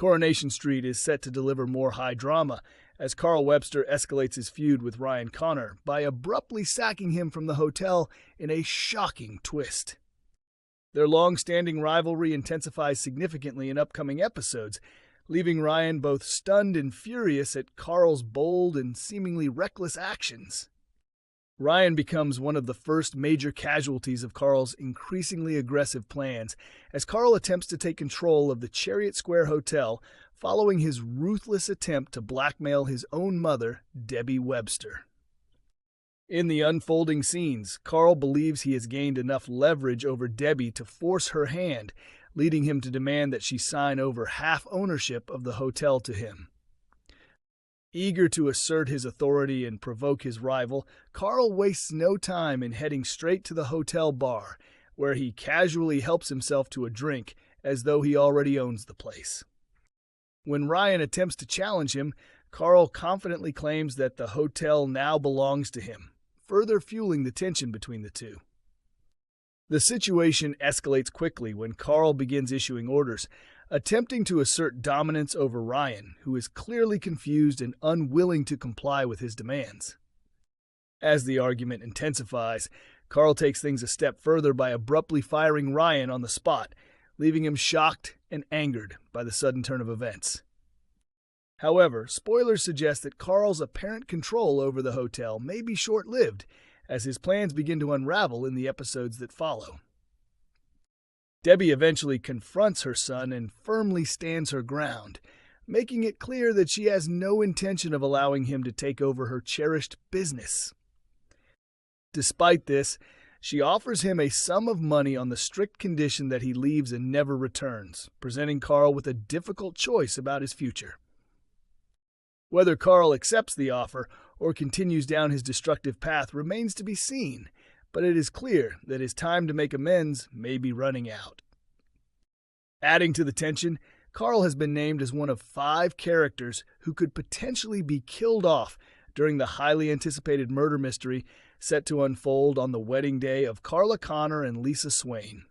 Coronation Street is set to deliver more high drama as Carl Webster escalates his feud with Ryan Connor by abruptly sacking him from the hotel in a shocking twist. Their long-standing rivalry intensifies significantly in upcoming episodes, leaving Ryan both stunned and furious at Carl's bold and seemingly reckless actions. Ryan becomes one of the first major casualties of Carl's increasingly aggressive plans as Carl attempts to take control of the Chariot Square Hotel following his ruthless attempt to blackmail his own mother, Debbie Webster. In the unfolding scenes, Carl believes he has gained enough leverage over Debbie to force her hand, leading him to demand that she sign over half ownership of the hotel to him. Eager to assert his authority and provoke his rival, Carl wastes no time in heading straight to the hotel bar, where he casually helps himself to a drink as though he already owns the place. When Ryan attempts to challenge him, Carl confidently claims that the hotel now belongs to him, further fueling the tension between the two. The situation escalates quickly when Carl begins issuing orders, attempting to assert dominance over Ryan, who is clearly confused and unwilling to comply with his demands. As the argument intensifies, Carl takes things a step further by abruptly firing Ryan on the spot, leaving him shocked and angered by the sudden turn of events. However, spoilers suggest that Carl's apparent control over the hotel may be short-lived, as his plans begin to unravel in the episodes that follow. Debbie eventually confronts her son and firmly stands her ground, making it clear that she has no intention of allowing him to take over her cherished business. Despite this, she offers him a sum of money on the strict condition that he leaves and never returns, presenting Carl with a difficult choice about his future. Whether Carl accepts the offer or continues down his destructive path remains to be seen, but it is clear that his time to make amends may be running out. Adding to the tension, Carl has been named as one of 5 characters who could potentially be killed off during the highly anticipated murder mystery set to unfold on the wedding day of Carla Connor and Lisa Swain.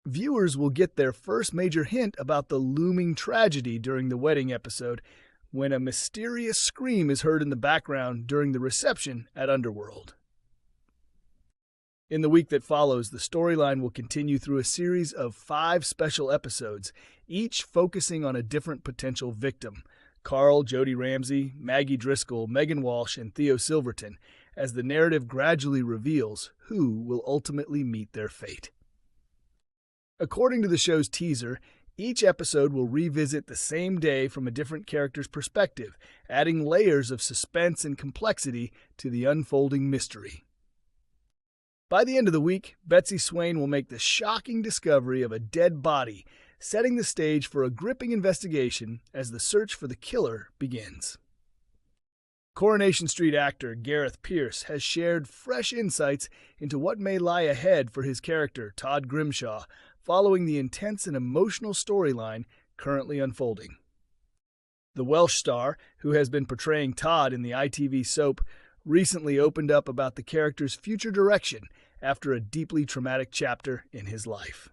Viewers will get their first major hint about the looming tragedy during the wedding episode when a mysterious scream is heard in the background during the reception at Underworld. In the week that follows, the storyline will continue through a series of 5 special episodes, each focusing on a different potential victim: Carl, Jody Ramsey, Maggie Driscoll, Megan Walsh, and Theo Silverton, as the narrative gradually reveals who will ultimately meet their fate. According to the show's teaser, each episode will revisit the same day from a different character's perspective, adding layers of suspense and complexity to the unfolding mystery. By the end of the week, Betsy Swain will make the shocking discovery of a dead body, setting the stage for a gripping investigation as the search for the killer begins. Coronation Street actor Gareth Pierce has shared fresh insights into what may lie ahead for his character, Todd Grimshaw, following the intense and emotional storyline currently unfolding. The Welsh star, who has been portraying Todd in the ITV soap, recently opened up about the character's future direction after a deeply traumatic chapter in his life.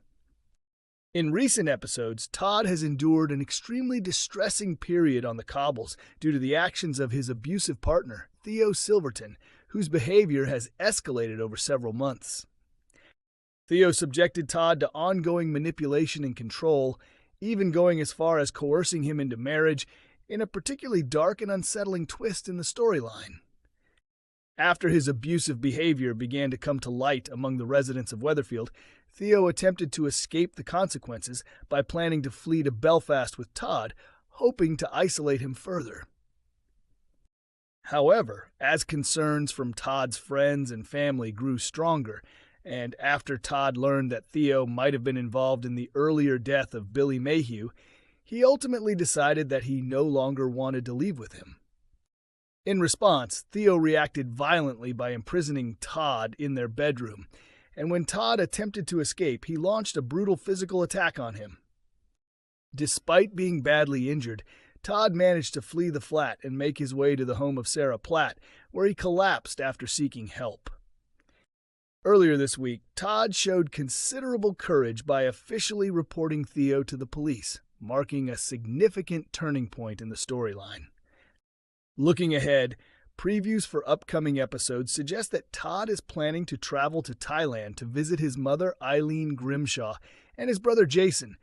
In recent episodes, Todd has endured an extremely distressing period on the cobbles due to the actions of his abusive partner, Theo Silverton, whose behavior has escalated over several months. Theo subjected Todd to ongoing manipulation and control, even going as far as coercing him into marriage, in a particularly dark and unsettling twist in the storyline. After his abusive behavior began to come to light among the residents of Weatherfield, Theo attempted to escape the consequences by planning to flee to Belfast with Todd, hoping to isolate him further. However, as concerns from Todd's friends and family grew stronger, and after Todd learned that Theo might have been involved in the earlier death of Billy Mayhew, he ultimately decided that he no longer wanted to leave with him. In response, Theo reacted violently by imprisoning Todd in their bedroom, and when Todd attempted to escape, he launched a brutal physical attack on him. Despite being badly injured, Todd managed to flee the flat and make his way to the home of Sarah Platt, where he collapsed after seeking help. Earlier this week, Todd showed considerable courage by officially reporting Theo to the police, marking a significant turning point in the storyline. Looking ahead, previews for upcoming episodes suggest that Todd is planning to travel to Thailand to visit his mother Eileen Grimshaw and his brother Jason,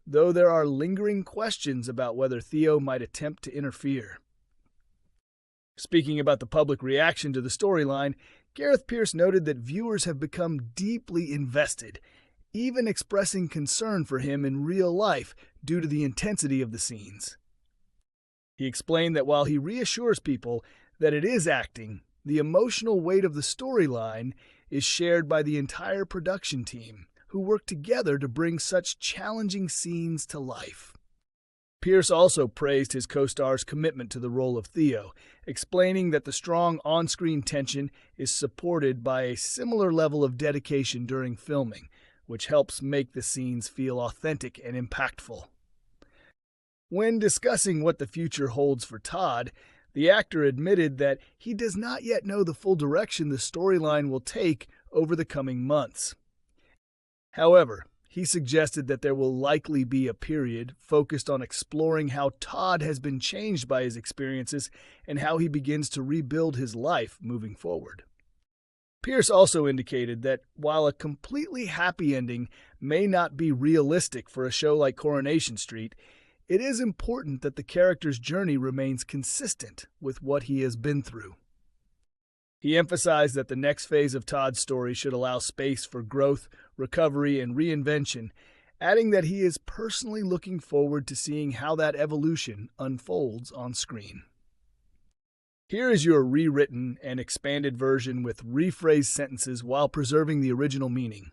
though there are lingering questions about whether Theo might attempt to interfere. Speaking about the public reaction to the storyline, Gareth Pierce noted that viewers have become deeply invested, even expressing concern for him in real life due to the intensity of the scenes. He explained that while he reassures people that it is acting, the emotional weight of the storyline is shared by the entire production team, who work together to bring such challenging scenes to life. Pierce also praised his co-star's commitment to the role of Theo, explaining that the strong on-screen tension is supported by a similar level of dedication during filming, which helps make the scenes feel authentic and impactful. When discussing what the future holds for Todd, the actor admitted that he does not yet know the full direction the storyline will take over the coming months. However, he suggested that there will likely be a period focused on exploring how Todd has been changed by his experiences and how he begins to rebuild his life moving forward. Pierce also indicated that while a completely happy ending may not be realistic for a show like Coronation Street, it is important that the character's journey remains consistent with what he has been through. He emphasized that the next phase of Todd's story should allow space for growth, recovery, and reinvention, adding that he is personally looking forward to seeing how that evolution unfolds on screen. Here is your rewritten and expanded version with rephrased sentences while preserving the original meaning.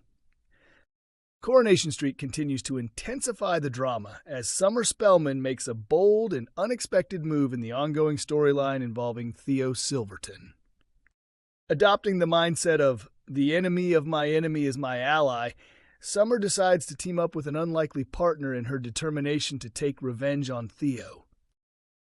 Coronation Street continues to intensify the drama as Summer Spellman makes a bold and unexpected move in the ongoing storyline involving Theo Silverton. Adopting the mindset of the enemy of my enemy is my ally, Summer decides to team up with an unlikely partner in her determination to take revenge on Theo.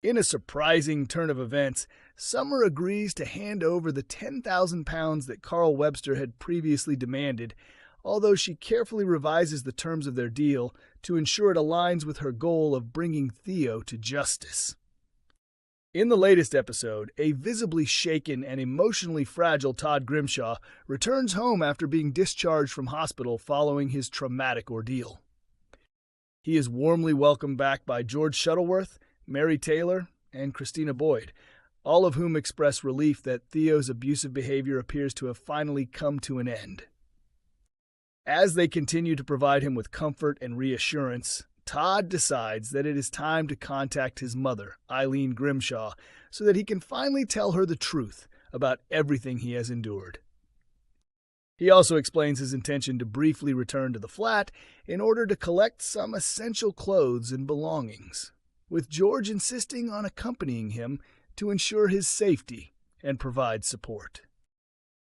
In a surprising turn of events, Summer agrees to hand over the £10,000 that Carl Webster had previously demanded, although she carefully revises the terms of their deal to ensure it aligns with her goal of bringing Theo to justice. In the latest episode, a visibly shaken and emotionally fragile Todd Grimshaw returns home after being discharged from hospital following his traumatic ordeal. He is warmly welcomed back by George Shuttleworth, Mary Taylor, and Christina Boyd, all of whom express relief that Theo's abusive behavior appears to have finally come to an end. As they continue to provide him with comfort and reassurance, Todd decides that it is time to contact his mother, Eileen Grimshaw, so that he can finally tell her the truth about everything he has endured. He also explains his intention to briefly return to the flat in order to collect some essential clothes and belongings, with George insisting on accompanying him to ensure his safety and provide support.